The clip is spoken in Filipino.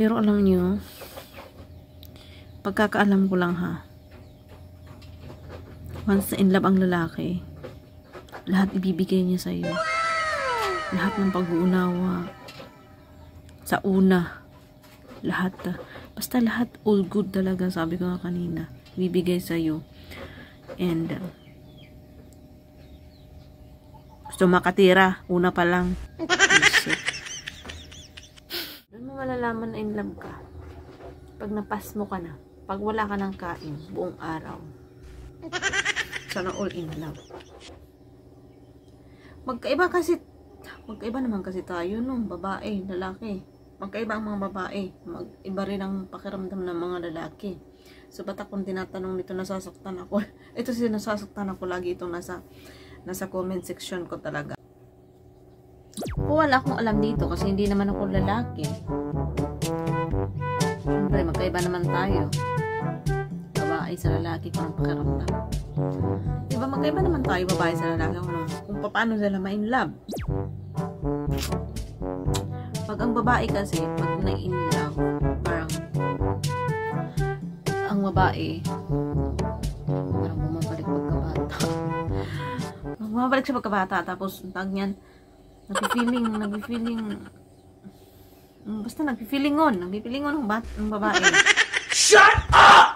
Pero alam nyo, pagkakaalam ko lang ha, once na in love ang lalaki, lahat ibibigay niya sa'yo. Lahat ng pag-uunawa, sa una, lahat, basta lahat all good talaga, sabi ko nga kanina, ibibigay sa'yo. And, gusto makatira, una pa lang. Doon mo malalaman na in love ka. Pag napas mo ka na, pag wala ka ng kain, buong araw. Sana all in love. Magkaiba naman kasi tayo nung babae, lalaki. Magkaiba ang mga babae. Iba rin ang pakiramdam ng mga lalaki. So, ba't akong tinatanong nito, nasasaktan ako? Ito nasasaktan ako lagi itong nasa comment section ko talaga. Wala akong alam dito kasi hindi naman ako lalaki. Siyempre, magkaiba naman tayo. Babae sa lalaki kung ang pakiramdam. Diba, magkaiba naman tayo, babae sa lalaki kung paano sila ma-in love. Pag ang babae kasi, pag na-in love, parang ang babae parang bumabalik pagkabata. Bumabalik siya pagkabata, tapos tag niyan, nagpi-feeling ang babae. Shut up!